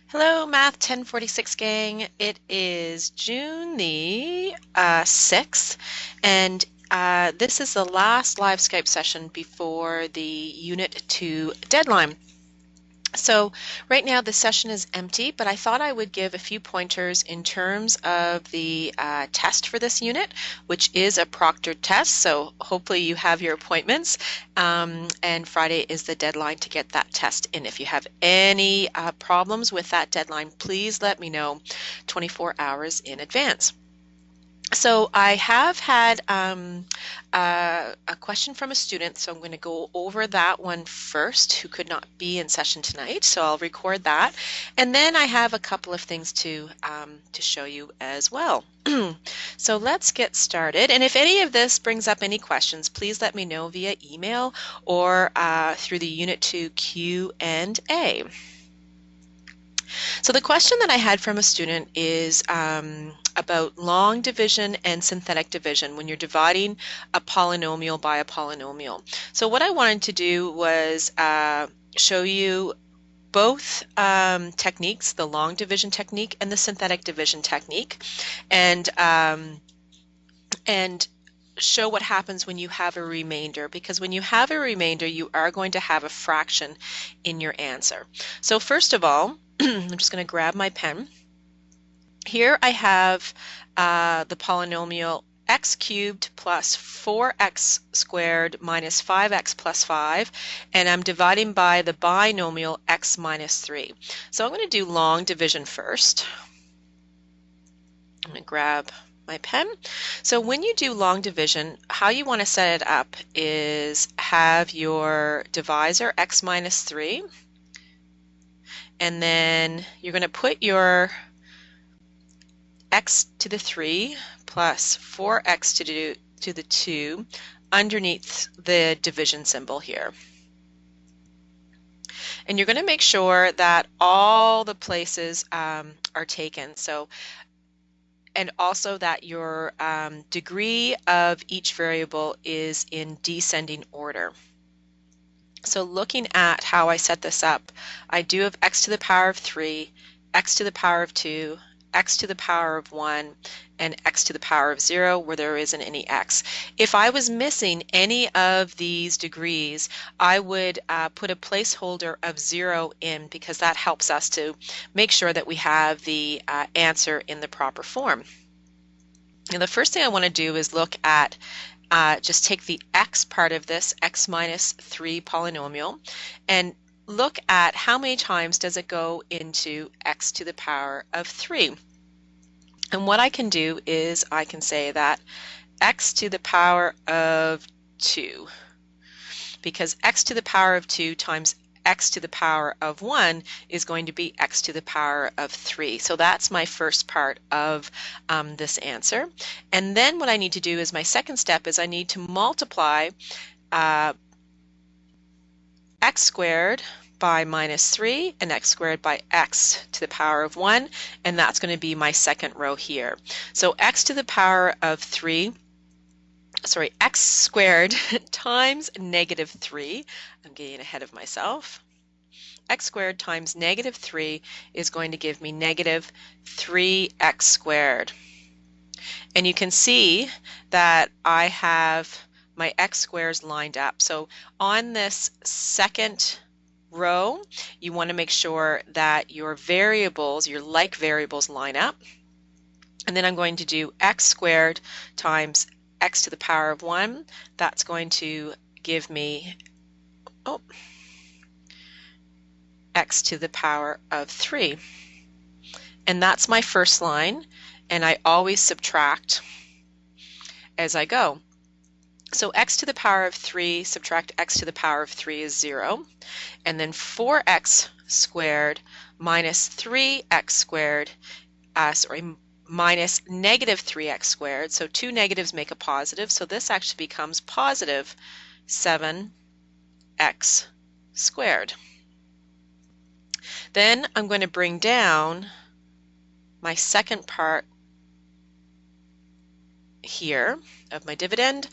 Hello, Math 1046 gang. It is June the 6th, and this is the last live Skype session before the Unit 2 deadline. So right now the session is empty, but I thought I would give a few pointers in terms of the test for this unit, which is a proctored test. So hopefully you have your appointments, and Friday is the deadline to get that test in. If you have any problems with that deadline, please let me know 24 hours in advance. So I have had a question from a student, so I'm going to go over that one first, who could not be in session tonight. So I'll record that, and then I have a couple of things to show you as well. So let's get started. And if any of this brings up any questions, please let me know via email or through the Unit 2 Q&A. So the question that I had from a student is about long division and synthetic division when you're dividing a polynomial by a polynomial. So what I wanted to do was show you both techniques, the long division technique and the synthetic division technique, and show what happens when you have a remainder, because when you have a remainder, you are going to have a fraction in your answer. So first of all, I'm just going to grab my pen. Here I have the polynomial x cubed plus 4x squared minus 5x plus 5, and I'm dividing by the binomial x minus 3. So I'm going to do long division first. I'm going to grab my pen. So when you do long division, how you want to set it up is have your divisor x minus 3, and then you're going to put your x to the 3 plus 4x to the 2 underneath the division symbol here. And you're going to make sure that all the places are taken. So, and also that your degree of each variable is in descending order. So looking at how I set this up, I do have x to the power of 3, x to the power of 2, x to the power of 1, and x to the power of 0 where there isn't any x. If I was missing any of these degrees, I would put a placeholder of 0 in, because that helps us to make sure that we have the answer in the proper form. And the first thing I want to do is look at just take the x part of this x minus 3 polynomial and look at how many times does it go into x to the power of 3. And what I can do is I can say that x to the power of 2, because x to the power of 2 times x to the power of 1 is going to be x to the power of 3. So that's my first part of this answer. And then what I need to do is my second step is I need to multiply x squared by minus 3 and x squared by x to the power of 1, and that's going to be my second row here. So x to the power of 3, sorry, x squared times negative 3, I'm getting ahead of myself, x squared times negative 3 is going to give me negative 3x squared. And you can see that I have my x squares lined up. So on this second row, you want to make sure that your variables, your like variables, line up. And then I'm going to do x squared times x to the power of 1. That's going to give me x to the power of 3. And that's my first line, and I always subtract as I go. So x to the power of 3 subtract x to the power of 3 is 0. And then 4x squared minus 3x squared, minus negative 3x squared. So two negatives make a positive. So this actually becomes positive 7x squared. Then I'm going to bring down my second part here of my dividend,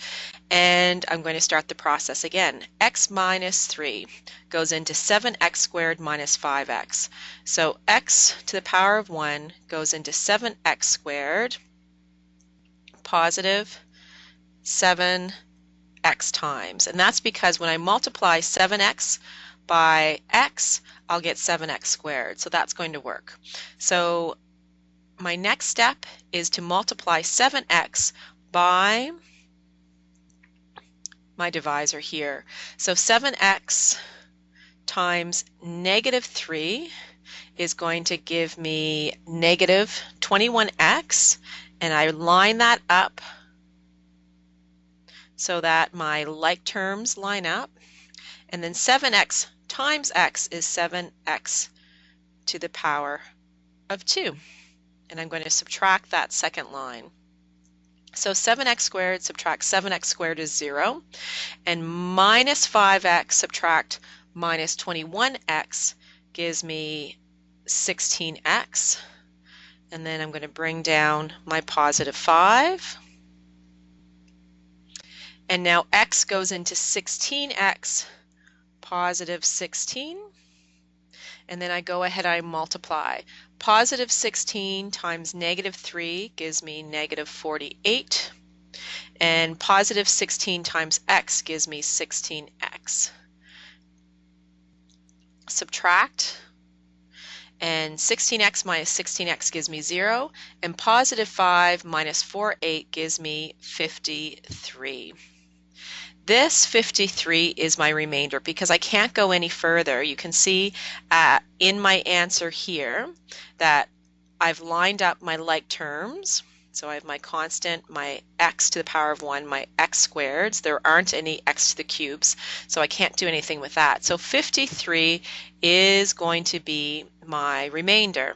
and I'm going to start the process again. X minus 3 goes into 7x squared minus 5x. So x to the power of 1 goes into 7x squared positive 7x times. And that's because when I multiply 7x by x, I'll get 7x squared. So that's going to work. So my next step is to multiply 7x by my divisor here. So 7x times negative 3 is going to give me negative 21x, and I line that up so that my like terms line up. And then 7x times x is 7x to the power of 2. And I'm going to subtract that second line. So 7x squared subtract 7x squared is 0. And minus 5x subtract minus 21x gives me 16x. And then I'm going to bring down my positive 5. And now x goes into 16x positive 16. And then I go ahead, I multiply. Positive 16 times negative 3 gives me negative 48. And positive 16 times x gives me 16x. Subtract. And 16x minus 16x gives me 0. And positive 5 minus 48 gives me 53. This 53 is my remainder because I can't go any further. You can see in my answer here that I've lined up my like terms. So I have my constant, my x to the power of 1, my x squareds. There aren't any x to the cubes, so I can't do anything with that. So 53 is going to be my remainder.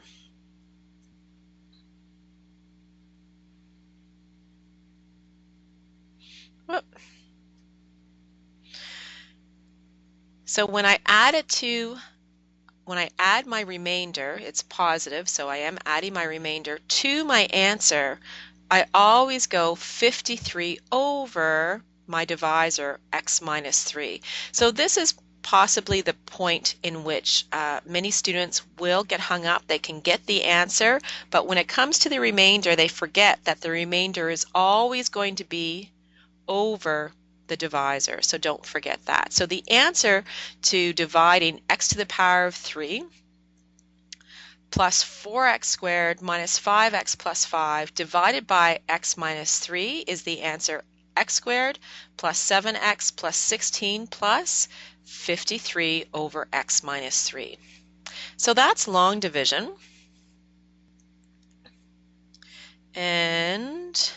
Whoop. So when I add my remainder, it's positive, so I am adding my remainder to my answer. I always go 53 over my divisor, x minus 3. So this is possibly the point in which many students will get hung up. They can get the answer, but when it comes to the remainder, they forget that the remainder is always going to be over the divisor, so don't forget that. So the answer to dividing x to the power of 3 plus 4x squared minus 5x plus 5 divided by x minus 3 is the answer x squared plus 7x plus 16 plus 53 over x minus 3. So that's long division. And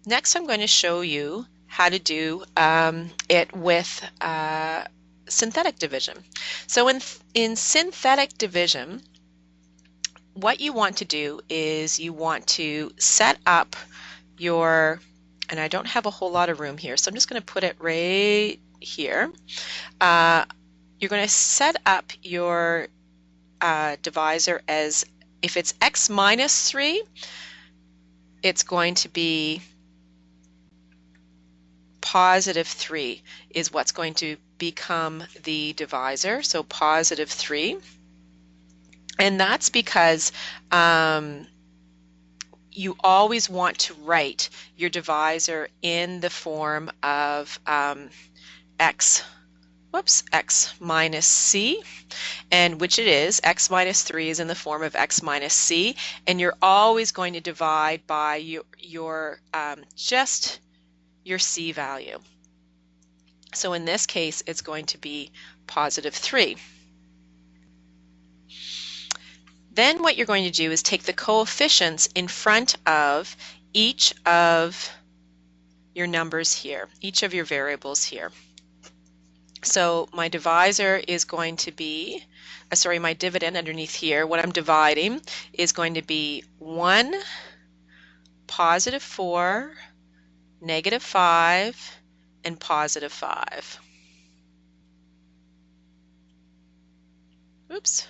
next I'm going to show you how to do it with synthetic division. So in synthetic division, what you want to do is you want to set up your, and I don't have a whole lot of room here, so I'm just going to put it right here. You're going to set up your divisor as, if it's x minus 3, it's going to be positive 3 is what's going to become the divisor, so positive 3. And that's because you always want to write your divisor in the form of x minus c, and which it is. X minus 3 is in the form of x minus c, and you're always going to divide by your just your c value. So in this case, it's going to be positive 3. Then what you're going to do is take the coefficients in front of each of your numbers here, each of your variables here. So my divisor is going to be, my dividend underneath here, what I'm dividing is going to be 1, positive 4, negative 5, and positive 5. Oops.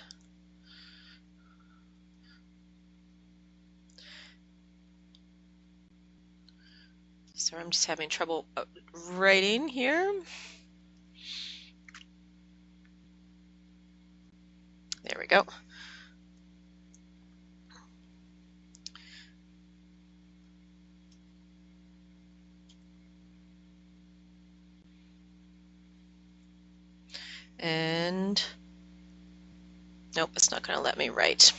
So I'm just having trouble writing here. There we go. And nope, it's not going to let me write.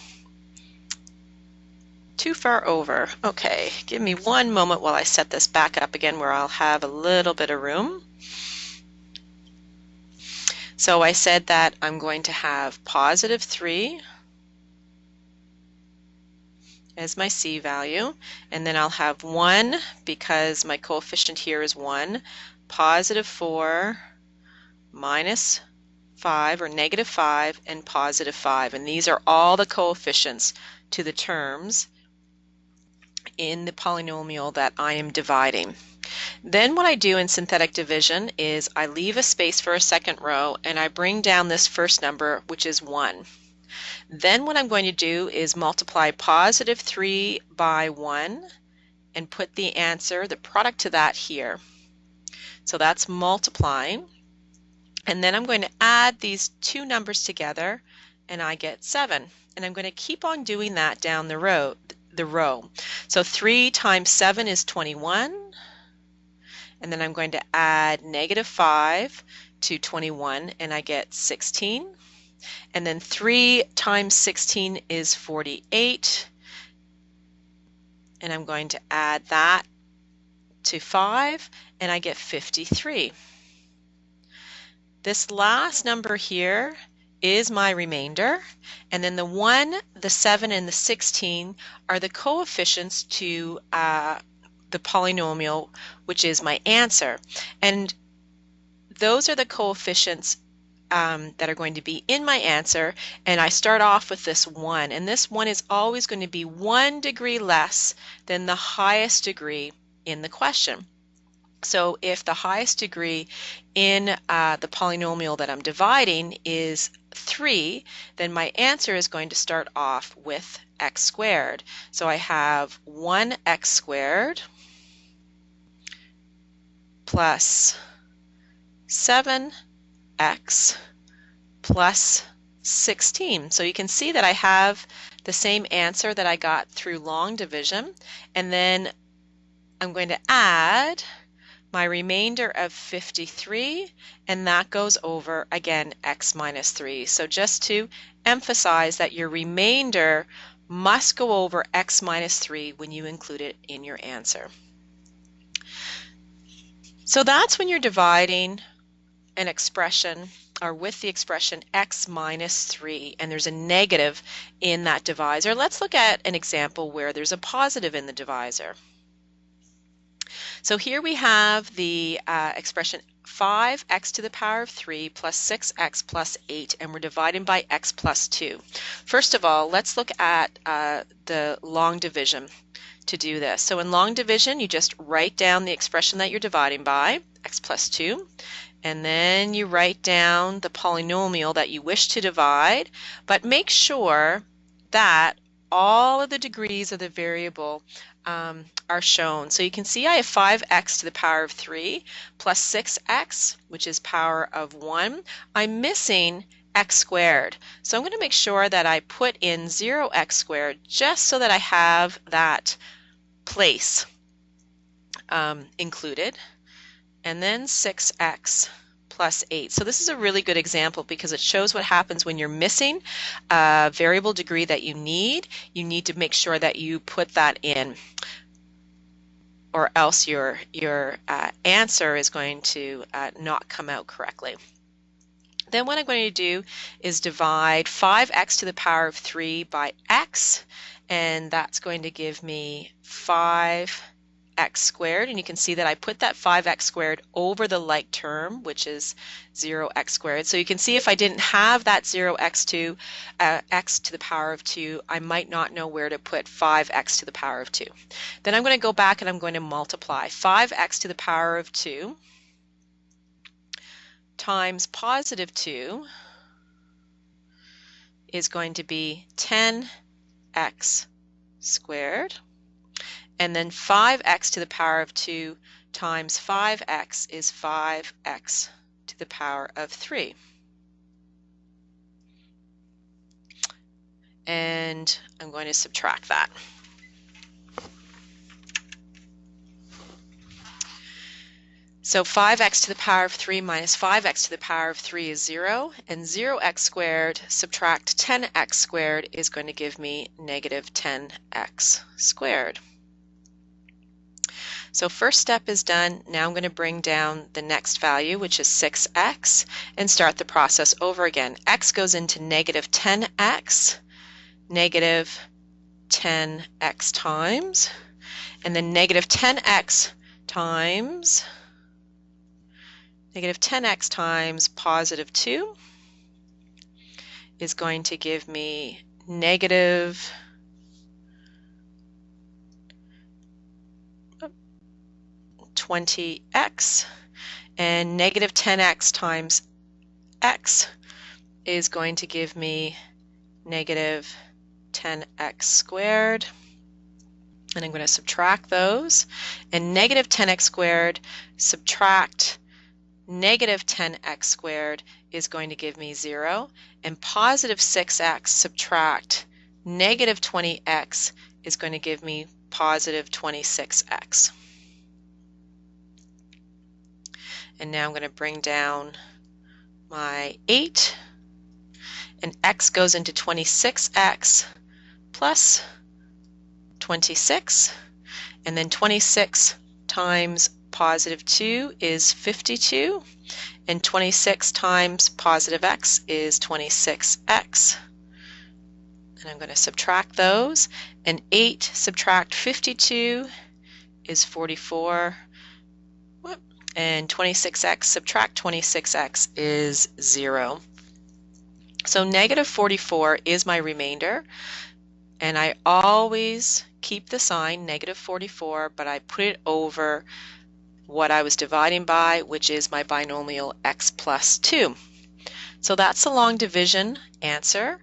Too far over. Okay, give me one moment while I set this back up again where I'll have a little bit of room. So I said that I'm going to have positive 3 as my C value, and then I'll have 1 because my coefficient here is 1, positive 4, minus 5 or negative 5, and positive 5. And these are all the coefficients to the terms in the polynomial that I am dividing. Then what I do in synthetic division is I leave a space for a second row and I bring down this first number, which is 1. Then what I'm going to do is multiply positive 3 by 1 and put the answer, the product to that here. So that's multiplying. And then I'm going to add these two numbers together and I get 7. And I'm going to keep on doing that down the row. So 3 times 7 is 21. And then I'm going to add negative 5 to 21 and I get 16. And then 3 times 16 is 48. And I'm going to add that to 5 and I get 53. This last number here is my remainder, and then the 1, the 7, and the 16 are the coefficients to the polynomial, which is my answer. And those are the coefficients that are going to be in my answer, and I start off with this 1, and this 1 is always going to be 1 degree less than the highest degree in the question. So if the highest degree in the polynomial that I'm dividing is 3, then my answer is going to start off with x squared. So I have 1x squared plus 7x plus 16. So you can see that I have the same answer that I got through long division, and then I'm going to add my remainder of 53, and that goes over, again, x minus 3. So just to emphasize that your remainder must go over x minus 3 when you include it in your answer. So that's when you're dividing an expression, or with the expression x minus 3, and there's a negative in that divisor. Let's look at an example where there's a positive in the divisor. So here we have the expression 5x to the power of 3 plus 6x plus 8, and we're dividing by x plus 2. First of all, let's look at the long division to do this. So in long division, you just write down the expression that you're dividing by, x plus 2, and then you write down the polynomial that you wish to divide, but make sure that all of the degrees of the variable are shown. So you can see I have 5x to the power of 3 plus 6x, which is power of 1. I'm missing x squared. So I'm going to make sure that I put in 0x squared just so that I have that place included. And then 6x plus 8. So this is a really good example because it shows what happens when you're missing a variable degree that you need. You need to make sure that you put that in, or else your answer is going to not come out correctly. Then what I'm going to do is divide 5x to the power of 3 by x, and that's going to give me 5x squared, and you can see that I put that 5x squared over the like term, which is 0x squared. So you can see if I didn't have that 0x to x to the power of 2, I might not know where to put 5x to the power of 2. Then I'm going to go back and I'm going to multiply 5x to the power of 2 times positive 2 is going to be 10x squared. And then 5x to the power of 2 times 5x is 5x to the power of 3. And I'm going to subtract that. So 5x to the power of 3 minus 5x to the power of 3 is 0, and 0x squared subtract 10x squared is going to give me negative 10x squared. So first step is done. Now I'm going to bring down the next value, which is 6x, and start the process over again. X goes into negative 10x, negative 10x times, and then negative 10x times negative 10x times positive 2 is going to give me negative 20x, and negative 10x times x is going to give me negative 10x squared. And I'm going to subtract those, and negative 10x squared subtract negative 10x squared is going to give me 0, and positive 6x subtract negative 20x is going to give me positive 26x. And now I'm going to bring down my 8, and x goes into 26x plus 26, and then 26 times positive 2 is 52, and 26 times positive x is 26x. And I'm going to subtract those, and 8 subtract 52 is 44, and 26x subtract 26x is 0. So negative 44 is my remainder, and I always keep the sign negative 44, but I put it over what I was dividing by, which is my binomial x plus 2. So that's the long division answer.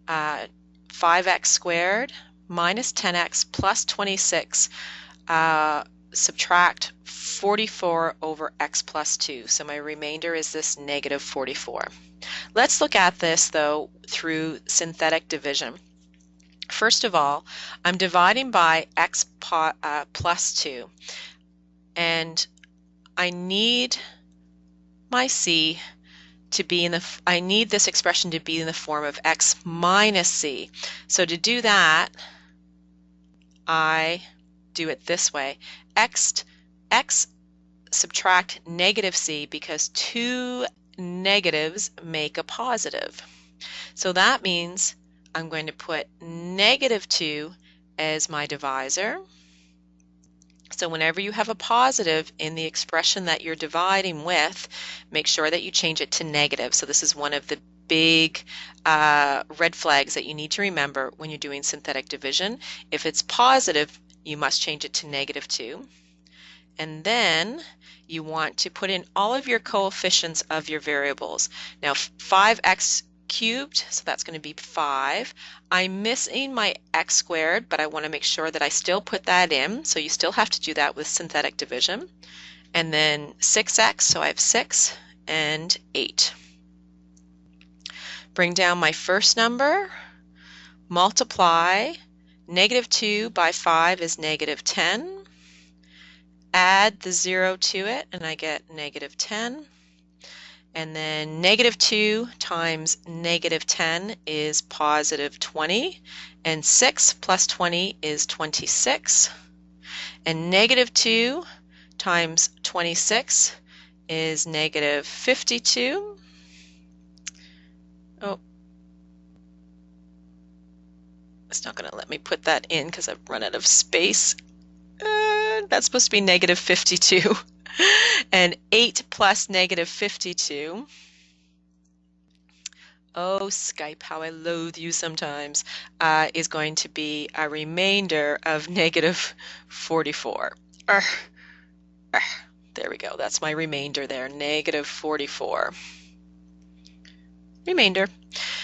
5x squared minus 10x plus 26 subtract 44 over x plus 2. So my remainder is this negative 44. Let's look at this though through synthetic division. First of all, I'm dividing by x plus 2, and I need my c to be in the, I need this expression to be in the form of x minus c. So to do that, I do it this way. X subtract negative c, because two negatives make a positive. So that means I'm going to put negative 2 as my divisor. So whenever you have a positive in the expression that you're dividing with, make sure that you change it to negative. So this is one of the big red flags that you need to remember when you're doing synthetic division. If it's positive, you must change it to negative 2. And then you want to put in all of your coefficients of your variables. Now 5x cubed, so that's going to be 5. I'm missing my x squared, but I want to make sure that I still put that in, so you still have to do that with synthetic division. And then 6x, so I have 6 and 8. Bring down my first number, multiply negative 2 by 5 is negative 10. Add the 0 to it, and I get negative 10. And then negative 2 times negative 10 is positive 20. And 6 plus 20 is 26. And negative 2 times 26 is negative 52. Oh, it's not going to let me put that in because I've run out of space. That's supposed to be negative 52. And 8 plus negative 52. Oh, Skype, how I loathe you sometimes, is going to be a remainder of negative 44. There we go. That's my remainder there, negative 44. Remainder.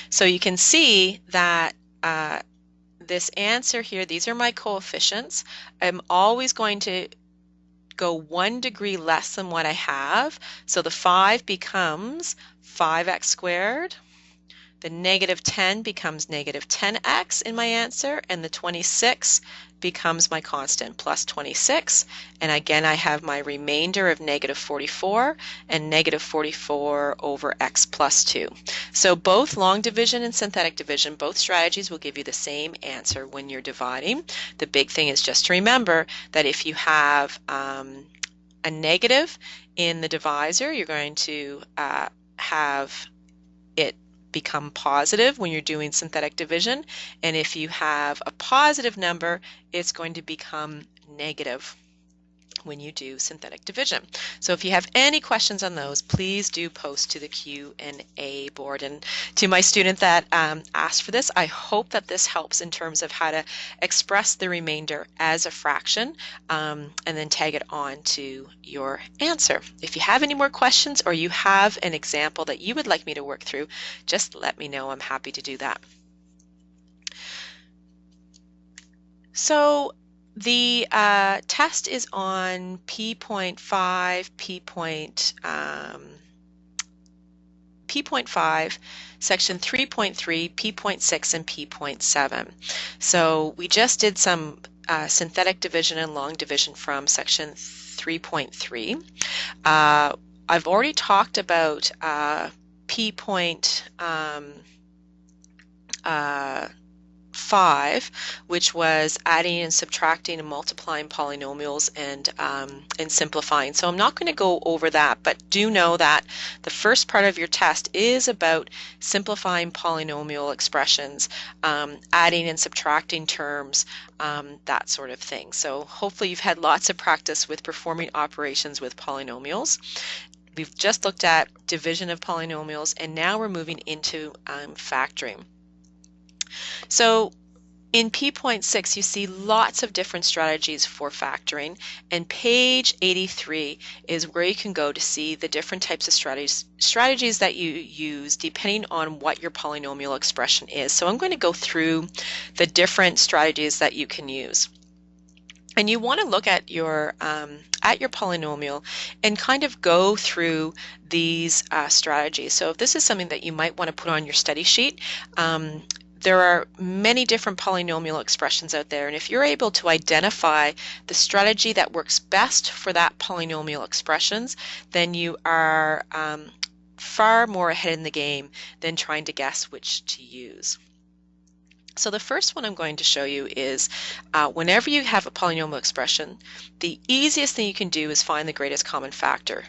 So you can see that this answer here, these are my coefficients. I'm always going to go 1 degree less than what I have. So the 5 becomes 5x squared. The negative 10 becomes negative 10x in my answer, and the 26 becomes my constant, plus 26. And again, I have my remainder of negative 44 and negative 44 over x plus 2. So both long division and synthetic division, both strategies will give you the same answer when you're dividing. The big thing is just to remember that if you have a negative in the divisor, you're going to have it become positive when you're doing synthetic division, and if you have a positive number, it's going to become negative when you do synthetic division. So if you have any questions on those, please do post to the Q&A board. And to my student that asked for this, I hope that this helps in terms of how to express the remainder as a fraction and then tag it on to your answer. If you have any more questions or you have an example that you would like me to work through, just let me know. I'm happy to do that. So the test is on P.5, P.5, section 3.3, P.6, and P.7. So we just did some synthetic division and long division from section 3.3. I've already talked about P.5, which was adding and subtracting and multiplying polynomials and simplifying. So I'm not going to go over that, but do know that the first part of your test is about simplifying polynomial expressions, adding and subtracting terms, that sort of thing. So hopefully you've had lots of practice with performing operations with polynomials. We've just looked at division of polynomials, and now we're moving into factoring. So in P.6, you see lots of different strategies for factoring, and page 83 is where you can go to see the different types of strategies that you use depending on what your polynomial expression is. So I'm going to go through the different strategies that you can use. And you want to look at your polynomial and kind of go through these strategies. So if this is something that you might want to put on your study sheet, there are many different polynomial expressions out there, and if you're able to identify the strategy that works best for that polynomial expressions, then you are far more ahead in the game than trying to guess which to use. So the first one I'm going to show you is whenever you have a polynomial expression, the easiest thing you can do is find the greatest common factor.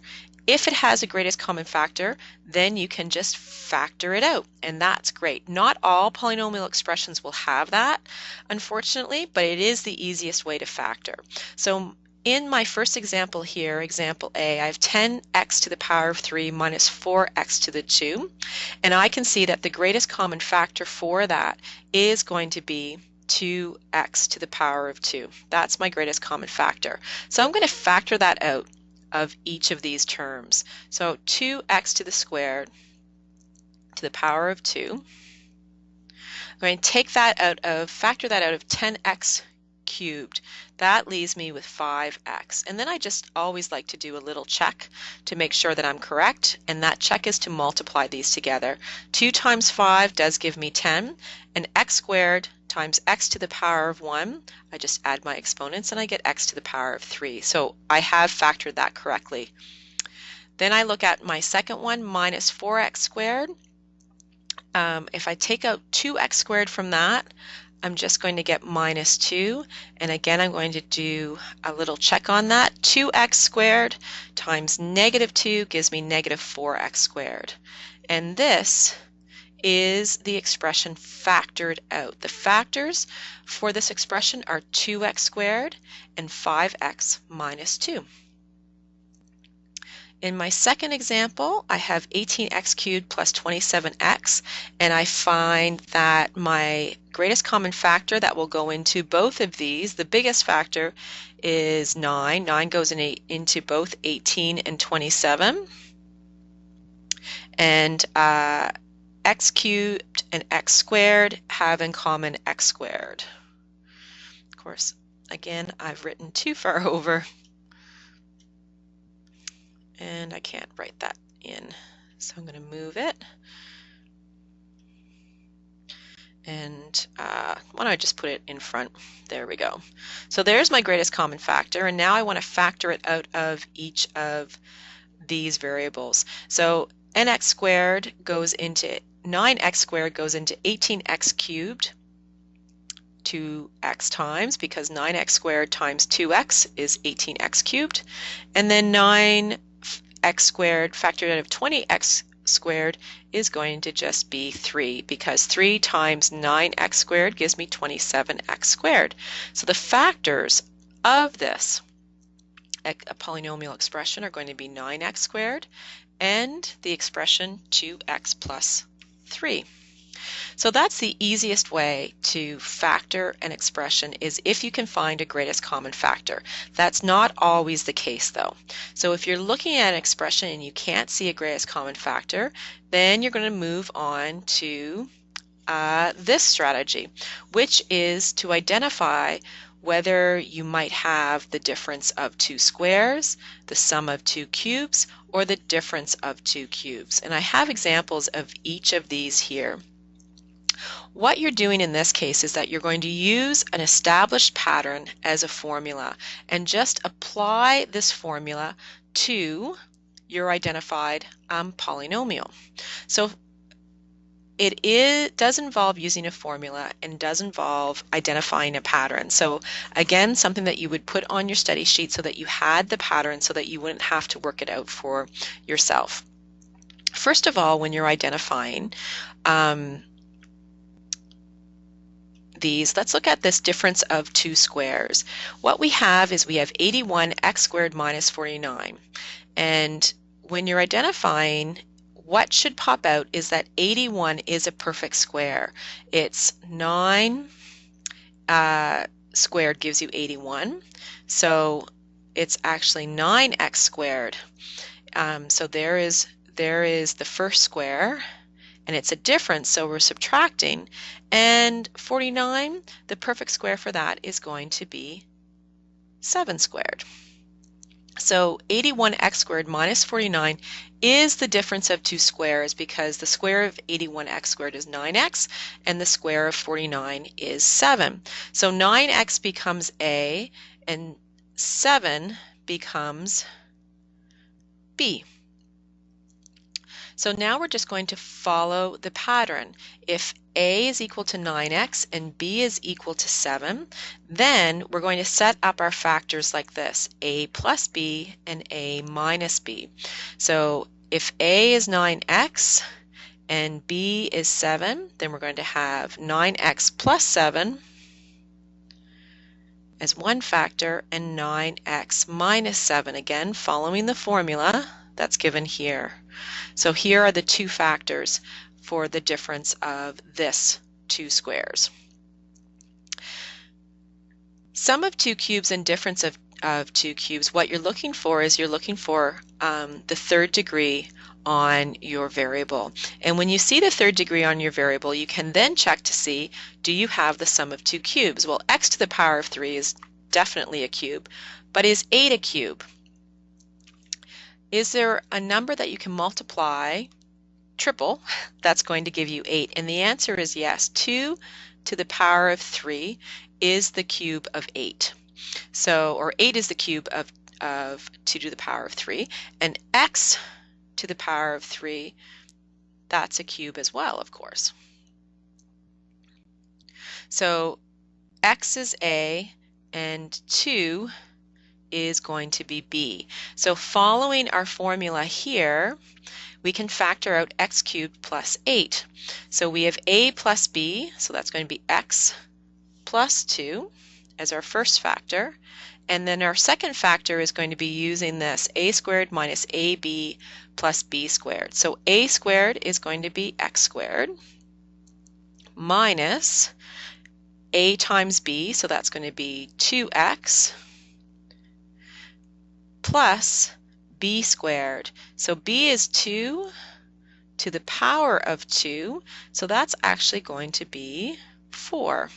If it has a greatest common factor, then you can just factor it out, and that's great. Not all polynomial expressions will have that, unfortunately, but it is the easiest way to factor. So in my first example here, example A, I have 10x to the power of 3 minus 4x to the 2, and I can see that the greatest common factor for that is going to be 2x to the power of 2. That's my greatest common factor. So I'm going to factor that out of each of these terms. So 2x to the squared to the power of 2. I'm going to take that out of, factor that out of 10x cubed. That leaves me with 5x. And then I just always like to do a little check to make sure that I'm correct, and that check is to multiply these together. 2 times 5 does give me 10, and x squared times x to the power of 1, I just add my exponents and I get x to the power of 3. So I have factored that correctly. Then I look at my second one, minus 4x squared. If I take out 2x squared from that, I'm just going to get minus 2, and again I'm going to do a little check on that. 2x squared times negative 2 gives me negative 4x squared, and this is the expression factored out. The factors for this expression are 2x squared and 5x minus 2. In my second example, I have 18x cubed plus 27x, and I find that my greatest common factor that will go into both of these, the biggest factor is 9. 9 goes into both 18 and 27. And x cubed and x squared have in common x squared. Of course, again, I've written too far over, and I can't write that in, so I'm going to move it. And why don't I just put it in front? There we go. So there's my greatest common factor, and now I want to factor it out of each of these variables. So nx squared goes into 9x squared goes into 18x cubed 2x times, because 9x squared times 2x is 18x cubed, and then 9x squared factored out of 20x squared is going to just be 3, because 3 times 9x squared gives me 27x squared. So the factors of this a polynomial expression are going to be 9x squared and the expression 2x plus 3. So that's the easiest way to factor an expression, is if you can find a greatest common factor. That's not always the case though. So if you're looking at an expression and you can't see a greatest common factor, then you're going to move on to this strategy, which is to identify whether you might have the difference of two squares, the sum of two cubes, or the difference of two cubes. And I have examples of each of these here. What you're doing in this case is that you're going to use an established pattern as a formula and just apply this formula to your identified polynomial. So it does involve using a formula and does involve identifying a pattern. So again, something that you would put on your study sheet so that you had the pattern so that you wouldn't have to work it out for yourself. First of all, when you're identifying these, let's look at this difference of two squares. What we have is we have 81x squared minus 49. And when you're identifying, what should pop out is that 81 is a perfect square. It's 9 squared gives you 81. So it's actually 9x squared. So there is the first square, and it's a difference, so we're subtracting. And 49, the perfect square for that is going to be 7 squared. So 81x squared minus 49 is the difference of two squares, because the square of 81x squared is 9x and the square of 49 is 7. So 9x becomes a and 7 becomes b. So now we're just going to follow the pattern. If a is equal to 9x and b is equal to 7, then we're going to set up our factors like this: a plus b and a minus b. So if a is 9x and b is 7, then we're going to have 9x plus 7 as one factor and 9x minus 7, again following the formula that's given here. So here are the two factors for the difference of this two squares. Sum of two cubes and difference of two cubes, what you're looking for is you're looking for the third degree on your variable. And when you see the third degree on your variable, you can then check to see, do you have the sum of two cubes? Well, x to the power of 3 is definitely a cube, but is 8 a cube? Is there a number that you can multiply, triple, that's going to give you 8? And the answer is yes. 2 to the power of 3 is the cube of 8. So, or 8 is the cube of 2 to the power of 3. And x to the power of 3, that's a cube as well, of course. So x is a and 2 is going to be b. So following our formula here, we can factor out x cubed plus 8. So we have a plus b, so that's going to be x plus 2 as our first factor. And then our second factor is going to be using this a squared minus ab plus b squared. So a squared is going to be x squared minus a times b, so that's going to be 2x plus b squared. So b is 2 to the power of 2, so that's actually going to be 4.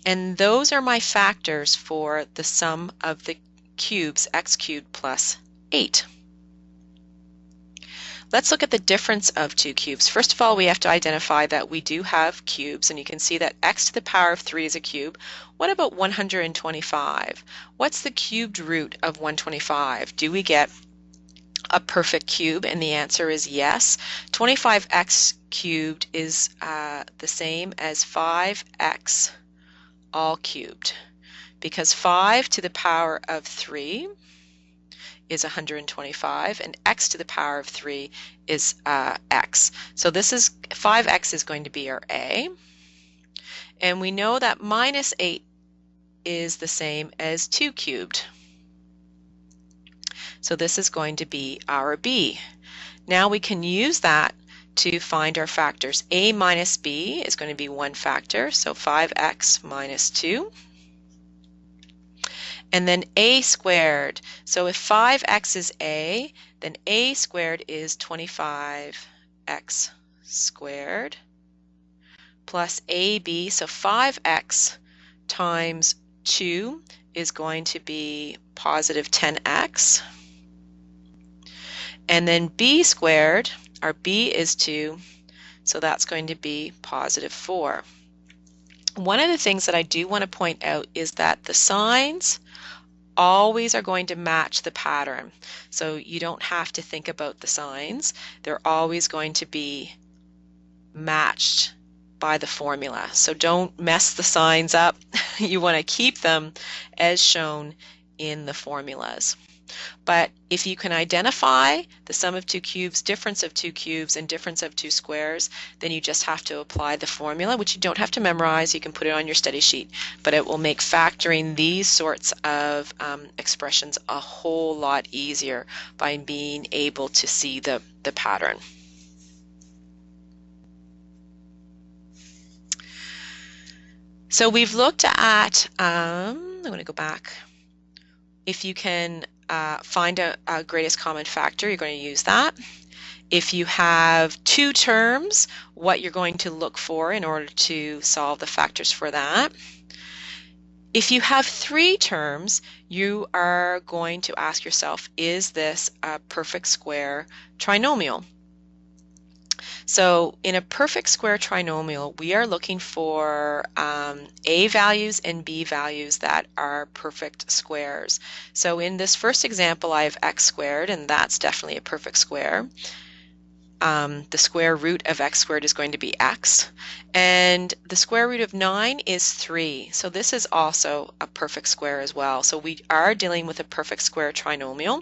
And those are my factors for the sum of the cubes, x cubed plus 8. Let's look at the difference of two cubes. First of all, we have to identify that we do have cubes, and you can see that x to the power of 3 is a cube. What about 125? What's the cubed root of 125? Do we get a perfect cube? And the answer is yes. 25x cubed is the same as 5x all cubed, because 5 to the power of 3 is 125, and x to the power of 3 is x. So this is 5x is going to be our A. And we know that minus 8 is the same as 2 cubed. So this is going to be our B. Now we can use that to find our factors. A minus B is going to be one factor, so 5x minus 2. And then a squared. So if 5x is a, then a squared is 25x squared plus ab. So 5x times 2 is going to be positive 10x. And then b squared, our b is 2, so that's going to be positive 4. One of the things that I do want to point out is that the signs always are going to match the pattern. So you don't have to think about the signs. They're always going to be matched by the formula. So don't mess the signs up. You want to keep them as shown in the formulas. But if you can identify the sum of two cubes, difference of two cubes, and difference of two squares, then you just have to apply the formula, which you don't have to memorize. You can put it on your study sheet, but it will make factoring these sorts of expressions a whole lot easier by being able to see the pattern. So we've looked at, I'm going to go back. If you can find a greatest common factor, you're going to use that. If you have two terms, what you're going to look for in order to solve the factors for that. If you have three terms, you are going to ask yourself, is this a perfect square trinomial? So in a perfect square trinomial, we are looking for a values and b values that are perfect squares. So in this first example, I have x squared, and that's definitely a perfect square. The square root of x squared is going to be x, and the square root of 9 is 3. So this is also a perfect square as well. So we are dealing with a perfect square trinomial,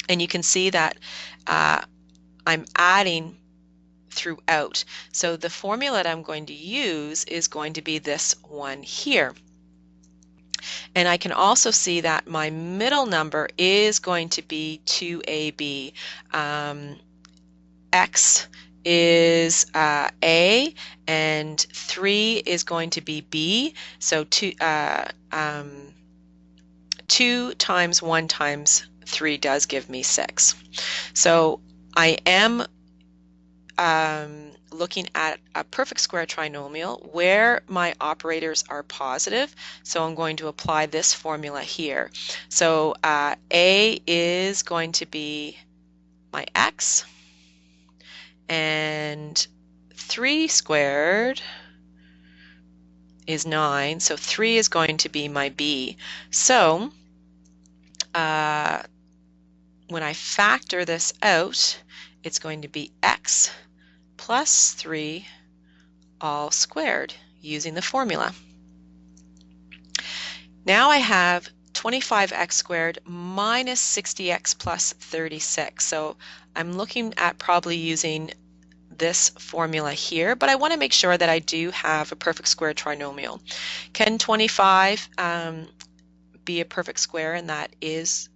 and you can see that I'm adding throughout. So the formula that I'm going to use is going to be this one here. And I can also see that my middle number is going to be 2ab. X is A, and 3 is going to be B. So 2 times 1 times 3 does give me 6. So I am looking at a perfect square trinomial where my operators are positive, so I'm going to apply this formula here. So A is going to be my x, and 3 squared is 9, so 3 is going to be my b. So when I factor this out, it's going to be x plus 3 all squared using the formula. Now I have 25x squared minus 60x plus 36. So I'm looking at probably using this formula here, but I want to make sure that I do have a perfect square trinomial. Can 25 be a perfect square? And that is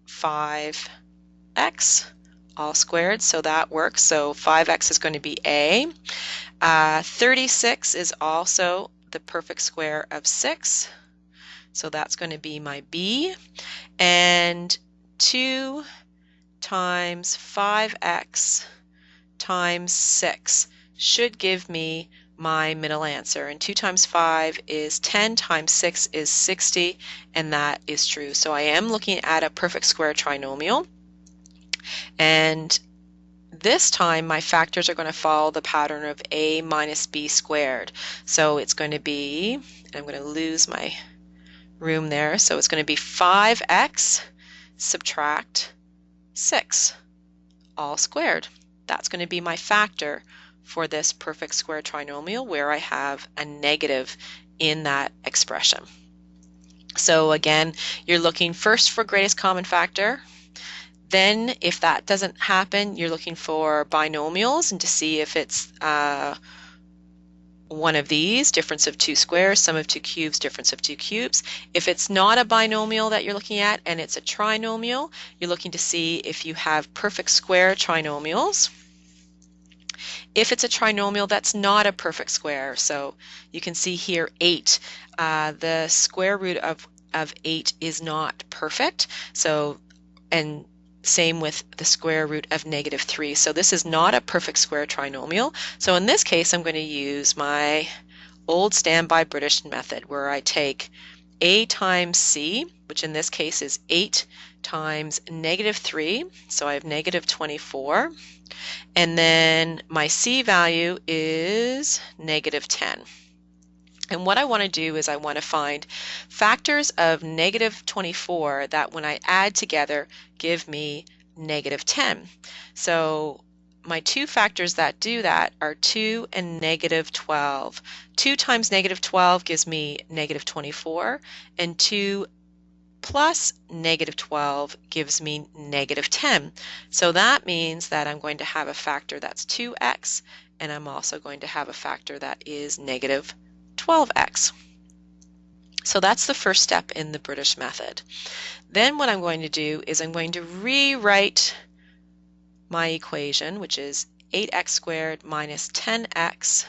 5x all squared, so that works. So 5x is going to be A. 36 is also the perfect square of 6, so that's going to be my B. And 2 times 5x times 6 should give me my middle answer. And 2 times 5 is 10, times 6 is 60, and that is true. So I am looking at a perfect square trinomial. And this time my factors are going to follow the pattern of a minus b squared. So it's going to be, I'm going to lose my room there, so it's going to be 5x subtract 6 all squared. That's going to be my factor for this perfect square trinomial where I have a negative in that expression. So again, you're looking first for greatest common factor. Then if that doesn't happen, you're looking for binomials and to see if it's one of these, difference of two squares, sum of two cubes, difference of two cubes. If it's not a binomial that you're looking at and it's a trinomial, you're looking to see if you have perfect square trinomials. If it's a trinomial, that's not a perfect square. So you can see here 8. The square root of 8 is not perfect. So, and same with the square root of -3. So this is not a perfect square trinomial. So in this case, I'm going to use my old standby British method where I take a times c, which in this case is 8 times -3. So I have -24. And then my c value is -10. And what I want to do is I want to find factors of -24 that when I add together give me -10. So my two factors that do that are 2 and -12. 2 times -12 gives me -24, and 2 plus -12 gives me -10. So that means that I'm going to have a factor that's 2x, and I'm also going to have a factor that is -12x. So that's the first step in the British method. Then what I'm going to do is I'm going to rewrite my equation, which is 8x squared minus 10x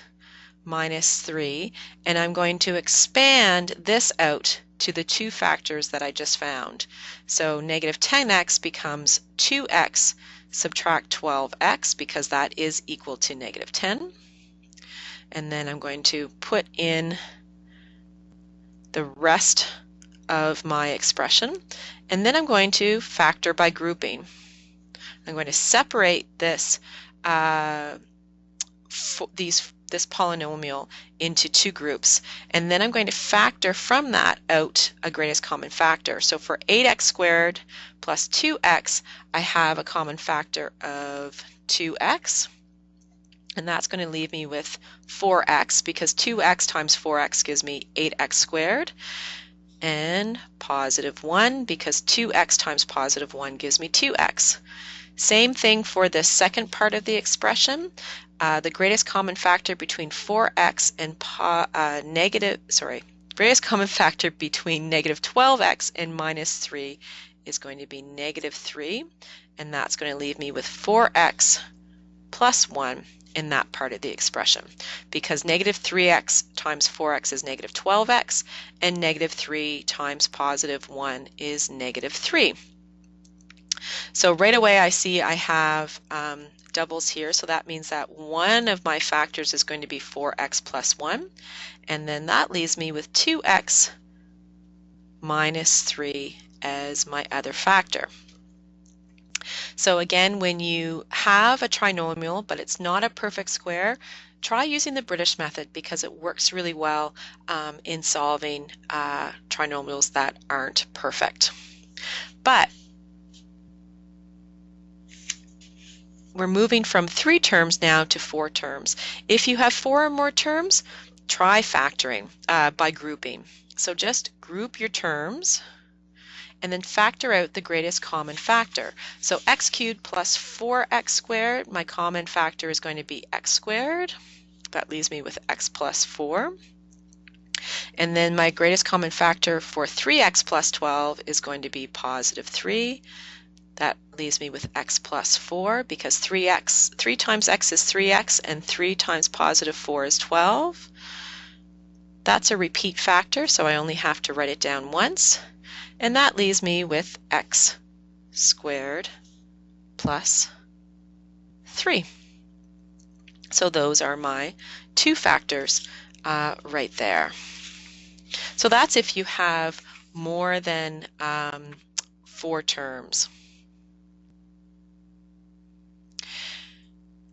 minus 3, and I'm going to expand this out to the two factors that I just found. So -10x becomes 2x subtract 12x because that is equal to -10. And then I'm going to put in the rest of my expression, and then I'm going to factor by grouping. I'm going to separate this this polynomial into two groups, and then I'm going to factor from that out a greatest common factor. So for 8x squared plus 2x, I have a common factor of 2x, and that's going to leave me with 4x because 2x times 4x gives me 8x squared, and +1 because 2x times +1 gives me 2x. Same thing for the second part of the expression. The greatest common factor between 4x and greatest common factor between -12x and -3 is going to be -3, and that's going to leave me with 4x plus 1 in that part of the expression, because -3x times 4x is -12x, and -3 times +1 is -3. So right away I see I have doubles here, so that means that one of my factors is going to be 4x plus 1, and then that leaves me with 2x minus 3 as my other factor. So again, when you have a trinomial but it's not a perfect square, try using the British method because it works really well in solving trinomials that aren't perfect. But we're moving from 3 terms now to 4 terms. If you have 4 or more terms, try factoring by grouping. So just group your terms and then factor out the greatest common factor. So x cubed plus 4x squared, my common factor is going to be x squared. That leaves me with x plus 4. And then my greatest common factor for 3x plus 12 is going to be +3. That leaves me with x plus 4 because 3 times x is 3x and 3 times +4 is 12. That's a repeat factor, so I only have to write it down once. And that leaves me with x squared plus 3. So those are my 2 factors right there. So that's if you have more than 4 terms.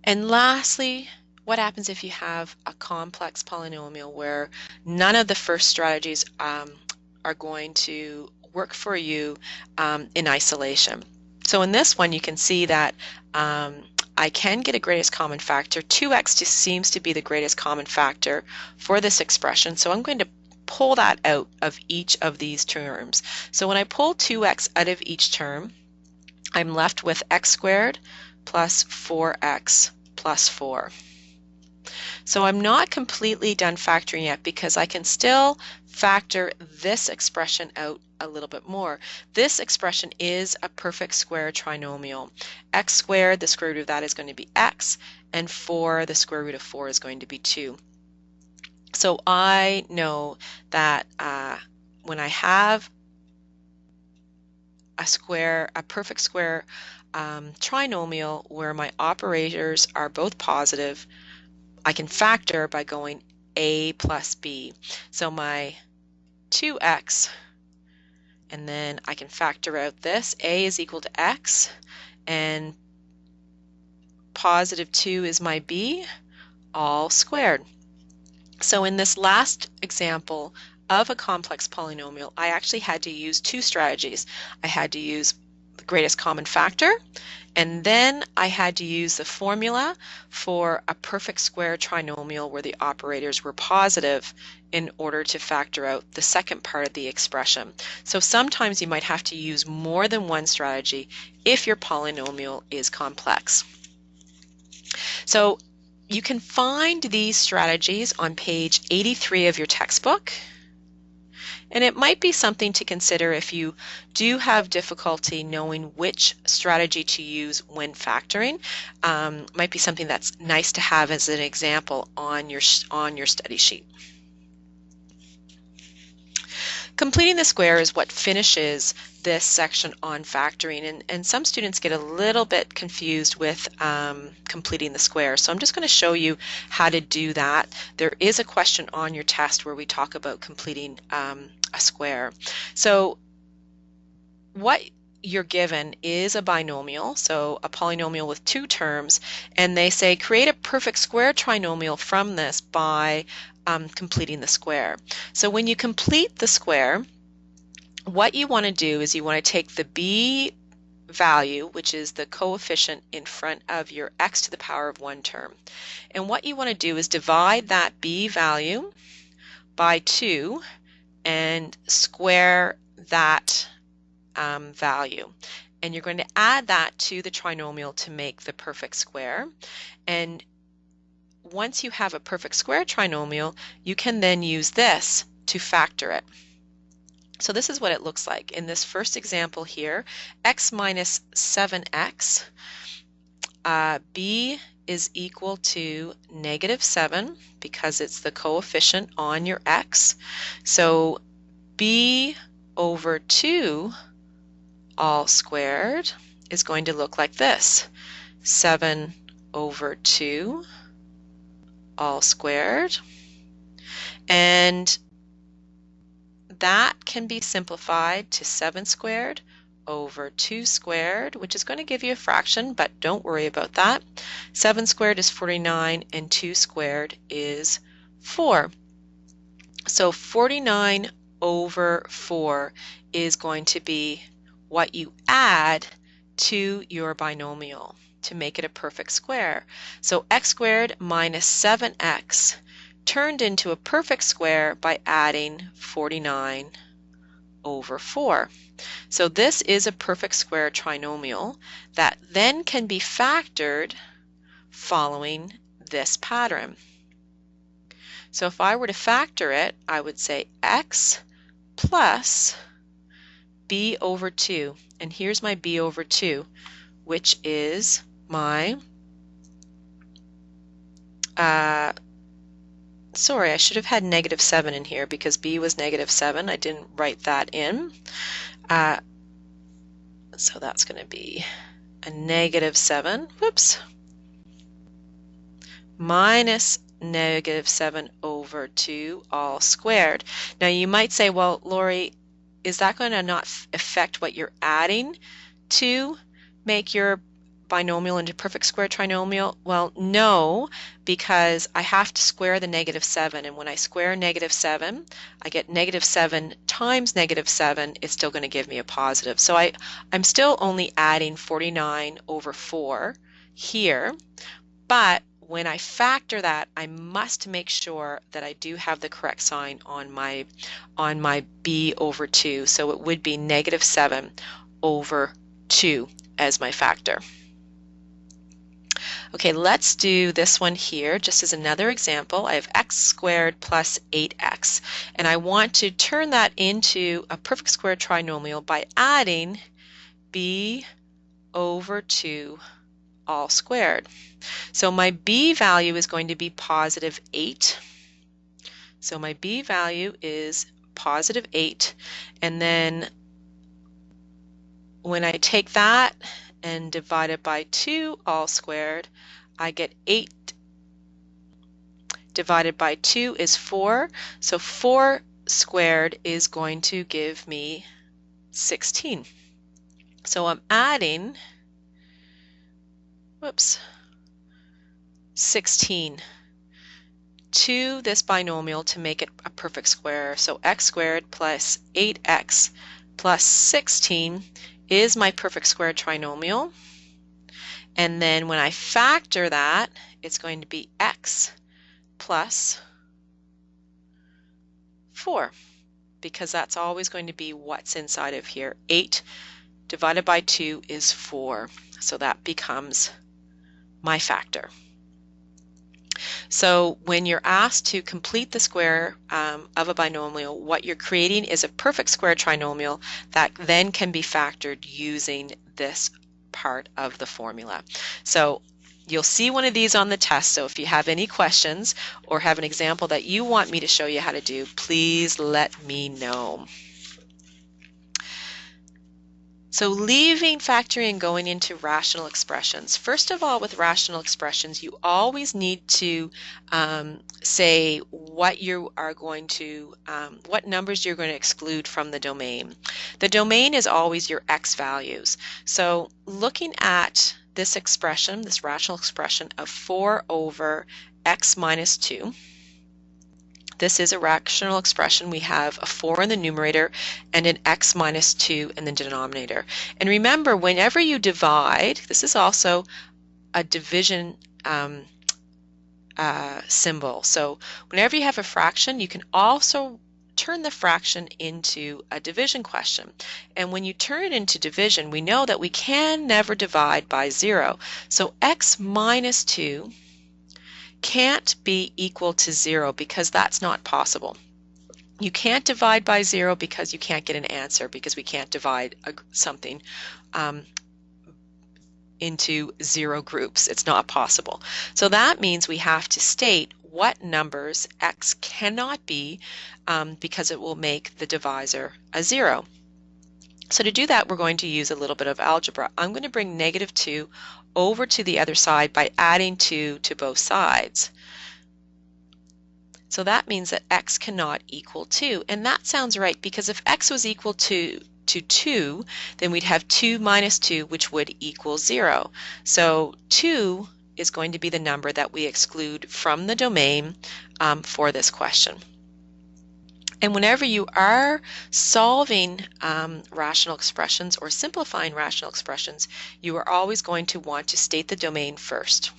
And lastly, what happens if you have a complex polynomial where none of the first strategies are going to work for you in isolation? So in this one, you can see that I can get a greatest common factor. 2x just seems to be the greatest common factor for this expression. So I'm going to pull that out of each of these terms. So when I pull 2x out of each term, I'm left with x squared plus 4x plus 4. So I'm not completely done factoring yet because I can still factor this expression out a little bit more. This expression is a perfect square trinomial. X squared, the square root of that is going to be x, and 4, the square root of 4 is going to be 2. So I know that when I have a perfect square trinomial where my operators are both positive, I can factor by going a plus b. So my 2x, and then I can factor out this. A is equal to x, and positive 2 is my b, all squared. So in this last example of a complex polynomial, I actually had to use 2 strategies. I had to use the greatest common factor, and then I had to use the formula for a perfect square trinomial where the operators were positive in order to factor out the second part of the expression. So sometimes you might have to use more than one strategy if your polynomial is complex. So you can find these strategies on page 83 of your textbook. And it might be something to consider if you do have difficulty knowing which strategy to use when factoring. Might be something that's nice to have as an example on your study sheet. Completing the square is what finishes this section on factoring, and some students get a little bit confused with completing the square. So I'm just going to show you how to do that. There is a question on your test where we talk about completing a square. So what you're given is a binomial, so a polynomial with 2 terms, and they say create a perfect square trinomial from this by completing the square. So when you complete the square, what you want to do is you want to take the b value, which is the coefficient in front of your x to the power of 1 term, and what you want to do is divide that b value by 2 and square that value. And you're going to add that to the trinomial to make the perfect square. And once you have a perfect square trinomial, you can then use this to factor it. So this is what it looks like. In this first example here, x minus 7x, b is equal to negative 7 because it's the coefficient on your x. So b over 2 all squared is going to look like this. 7 over 2 all squared, and that can be simplified to 7 squared over 2 squared, which is going to give you a fraction, but don't worry about that. 7 squared is 49 and 2 squared is 4. So 49 over 4 is going to be what you add to your binomial to make it a perfect square. So x squared minus 7x turned into a perfect square by adding 49 over 4. So this is a perfect square trinomial that then can be factored following this pattern. So if I were to factor it, I would say x plus b over 2. And here's my b over 2, which is my, sorry, I should have had negative 7 in here because b was negative 7. I didn't write that in. So that's going to be a negative 7, whoops, minus negative 7 over 2 all squared. Now you might say, well, Lori, is that going to not affect what you're adding to make your binomial into perfect square trinomial? Well, no, because I have to square the negative 7, and when I square negative 7, I get negative 7 times negative 7. It's still going to give me a positive. So I'm still only adding 49 over 4 here, but when I factor that, I must make sure that I do have the correct sign on my b over 2. So it would be negative 7 over 2 as my factor. Okay, let's do this one here just as another example. I have x squared plus 8x, and I want to turn that into a perfect square trinomial by adding b over 2 all squared. So my b value is going to be positive 8. So my b value is positive 8, and then when I take that and divide it by 2 all squared, I get 8 divided by 2 is 4. So 4 squared is going to give me 16. So I'm adding, whoops, 16 to this binomial to make it a perfect square. So x squared plus 8x plus 16 is my perfect square trinomial. And then when I factor that, it's going to be x plus 4, because that's always going to be what's inside of here. 8 divided by 2 is 4. So that becomes my factor. So when you're asked to complete the square of a binomial, what you're creating is a perfect square trinomial that then can be factored using this part of the formula. So you'll see one of these on the test, so if you have any questions or have an example that you want me to show you how to do, please let me know. So leaving factoring and going into rational expressions. First of all, with rational expressions, you always need to say what you are going to, what numbers you're going to exclude from the domain. The domain is always your x values. So looking at this expression, this rational expression of 4 over x minus 2, this is a rational expression. We have a 4 in the numerator and an x minus 2 in the denominator. And remember, whenever you divide, this is also a division symbol. So whenever you have a fraction, you can also turn the fraction into a division question. And when you turn it into division, we know that we can never divide by 0. So x minus 2 can't be equal to 0 because that's not possible. You can't divide by 0 because you can't get an answer, because we can't divide something into 0 groups. It's not possible. So that means we have to state what numbers x cannot be because it will make the divisor a 0. So to do that, we're going to use a little bit of algebra. I'm going to bring negative 2 over to the other side by adding 2 to both sides. So that means that x cannot equal 2. And that sounds right, because if x was equal to 2, then we'd have 2 minus 2, which would equal 0. So 2 is going to be the number that we exclude from the domain for this question. And whenever you are solving rational expressions or simplifying rational expressions, you are always going to want to state the domain first.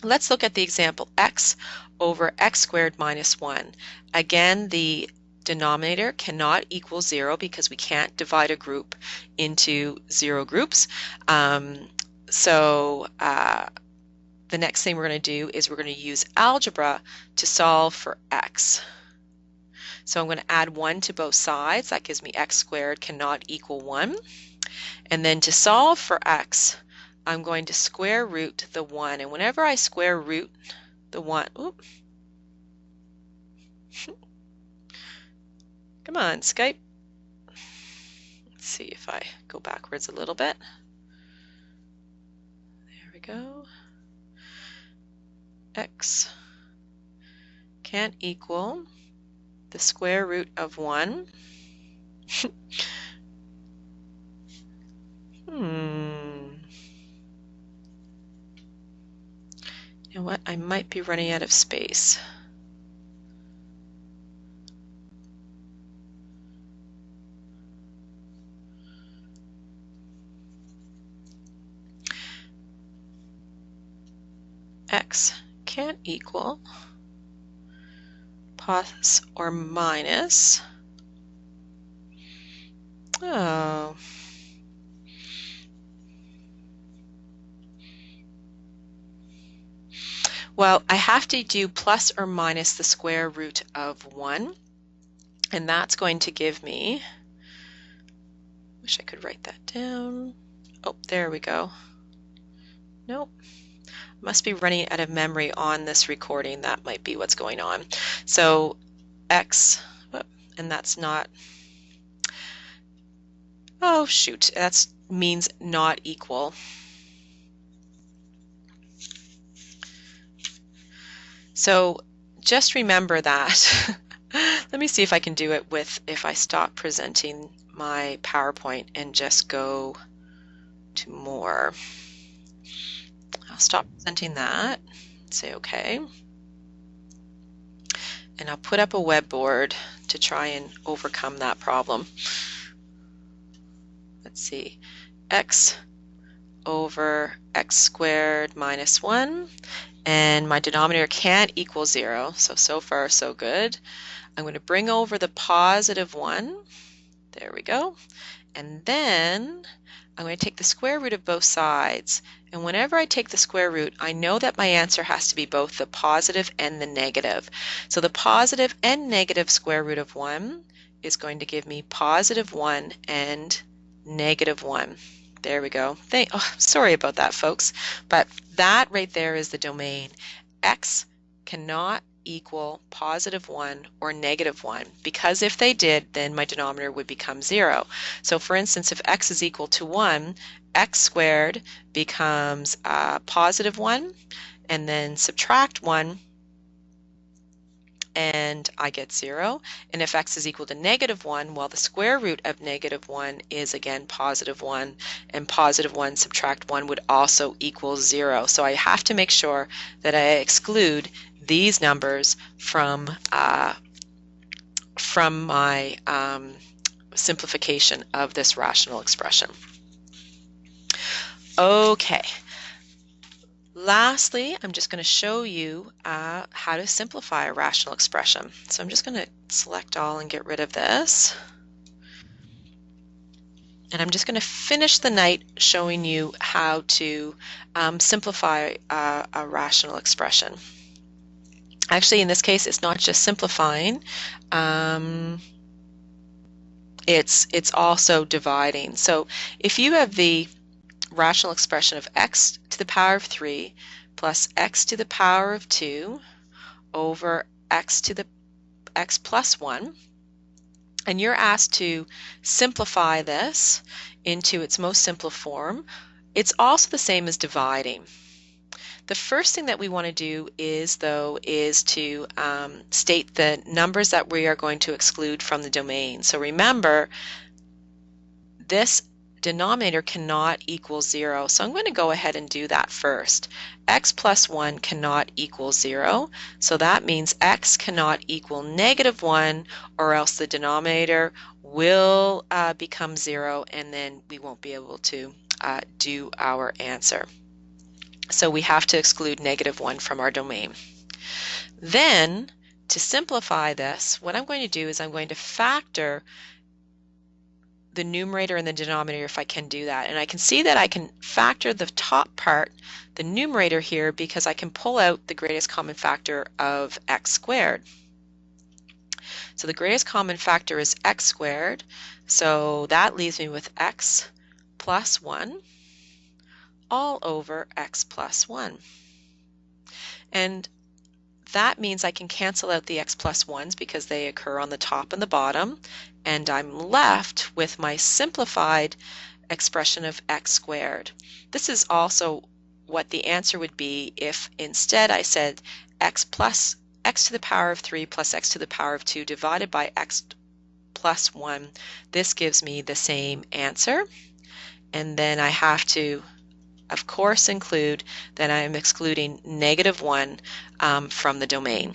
Let's look at the example x over x squared minus 1. Again, the denominator cannot equal 0 because we can't divide a group into 0 groups. So the next thing we're going to do is we're going to use algebra to solve for x. So I'm going to add 1 to both sides. That gives me x squared cannot equal 1. And then to solve for x, I'm going to square root the 1. And whenever I square root the 1, oops. Come on, Skype. Let's see if I go backwards a little bit. we go. X can't equal the square root of 1. You know what? I might be running out of space. X can't equal plus or minus. Oh. Well, I have to do plus or minus the square root of 1, and that's going to give me, wish I could write that down. Oh, there we go. Nope. Must be running out of memory on this recording. That might be what's going on. So X, and that's not, oh shoot, that means not equal. So just remember that. Let me see if I can do it with, if I stop presenting my PowerPoint and just go to more. I'll stop presenting that, say okay. And I'll put up a web board to try and overcome that problem. Let's see, x over x squared minus 1, and my denominator can't equal 0, so far so good. I'm going to bring over the positive 1, there we go, and then I'm going to take the square root of both sides, and whenever I take the square root, I know that my answer has to be both the positive and the negative. So the positive and negative square root of 1 is going to give me positive 1 and negative 1. There we go. Sorry about that, folks, but that right there is the domain. X cannot equal positive 1 or negative 1, because if they did, then my denominator would become 0. So for instance, if x is equal to 1, x squared becomes positive 1, and then subtract 1, and I get 0. And if x is equal to negative 1, well, the square root of negative 1 is again positive 1, and positive 1 subtract 1 would also equal 0. So I have to make sure that I exclude these numbers from my simplification of this rational expression. Okay. Lastly, I'm just going to show you how to simplify a rational expression. So I'm just going to select all and get rid of this. And I'm just going to finish the night showing you how to simplify a rational expression. Actually, in this case, it's not just simplifying. It's also dividing. So if you have the rational expression of x to the power of 3 plus x to the power of 2 over x to the x plus 1, and you're asked to simplify this into its most simple form, it's also the same as dividing. The first thing that we want to do is to state the numbers that we are going to exclude from the domain. So remember, this denominator cannot equal 0, so I'm going to go ahead and do that first. X plus 1 cannot equal 0, so that means x cannot equal negative 1, or else the denominator will become 0, and then we won't be able to do our answer. So we have to exclude negative 1 from our domain. Then, to simplify this, what I'm going to do is I'm going to factor the numerator and the denominator if I can do that. And I can see that I can factor the top part, the numerator here, because I can pull out the greatest common factor of x squared. So the greatest common factor is x squared, so that leaves me with x plus 1 all over x plus 1. And that means I can cancel out the x plus 1's because they occur on the top and the bottom, and I'm left with my simplified expression of x squared. This is also what the answer would be if instead I said x to the power of 3 plus x to the power of 2 divided by x plus 1. This gives me the same answer. And then I have to, of course, include that I am excluding -1 from the domain.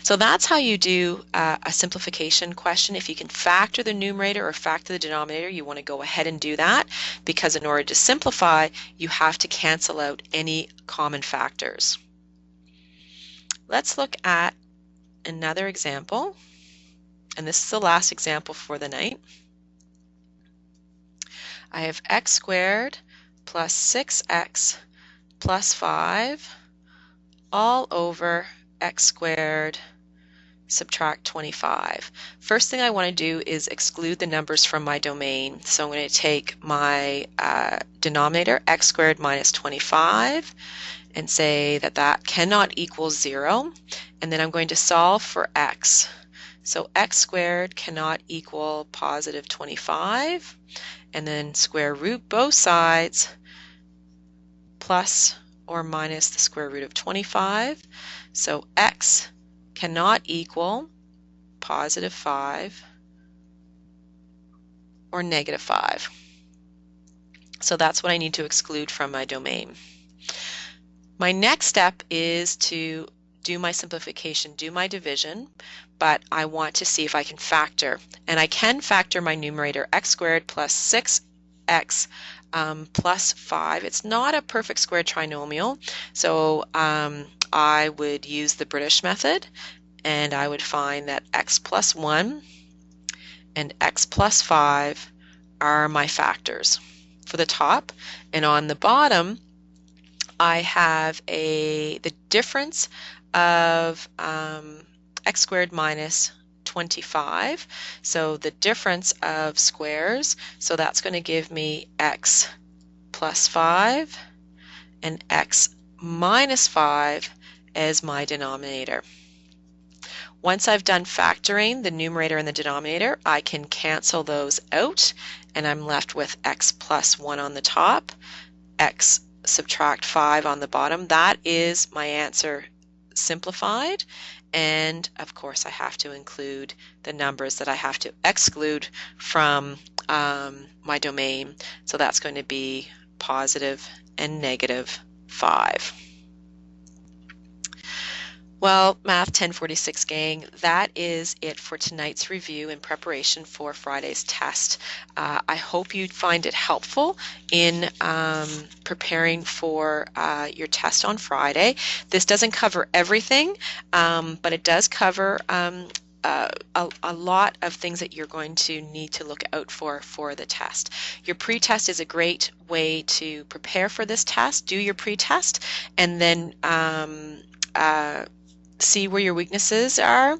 So that's how you do a simplification question. If you can factor the numerator or factor the denominator, you want to go ahead and do that, because in order to simplify, you have to cancel out any common factors. Let's look at another example, and this is the last example for the night. I have x squared plus 6x plus 5 all over x squared subtract 25. First thing I want to do is exclude the numbers from my domain. So I'm going to take my denominator, x squared minus 25, and say that that cannot equal 0. And then I'm going to solve for x. So x squared cannot equal positive 25. And then square root both sides, plus or minus the square root of 25. So x cannot equal positive 5 or negative 5. So that's what I need to exclude from my domain. My next step is to do my simplification, do my division, but I want to see if I can factor. And I can factor my numerator, x squared plus 6x plus 5. It's not a perfect square trinomial, so I would use the British method, and I would find that x plus 1 and x plus 5 are my factors for the top. And on the bottom, I have the difference of x squared minus 25. So the difference of squares, so that's going to give me x plus 5 and x minus 5 as my denominator. Once I've done factoring the numerator and the denominator, I can cancel those out, and I'm left with x plus 1 on the top, x subtract 5 on the bottom. That is my answer simplified. And of course I have to include the numbers that I have to exclude from my domain. So that's going to be positive and negative 5. Well, Math 1046 gang, that is it for tonight's review in preparation for Friday's test. I hope you find it helpful in preparing for your test on Friday. This doesn't cover everything, but it does cover a lot of things that you're going to need to look out for the test. Your pre-test is a great way to prepare for this test. Do your pre-test and then see where your weaknesses are.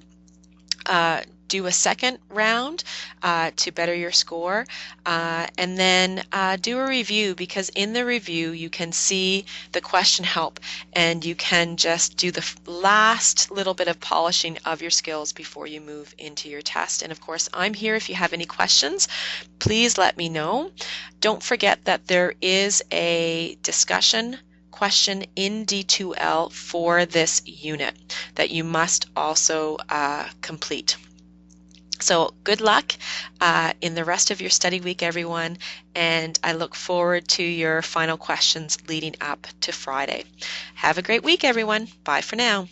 Do a second round to better your score, and then do a review, because in the review you can see the question help and you can just do the last little bit of polishing of your skills before you move into your test. And of course, I'm here if you have any questions. Please let me know. Don't forget that there is a discussion question in D2L for this unit that you must also complete. So good luck in the rest of your study week, everyone, and I look forward to your final questions leading up to Friday. Have a great week, everyone. Bye for now.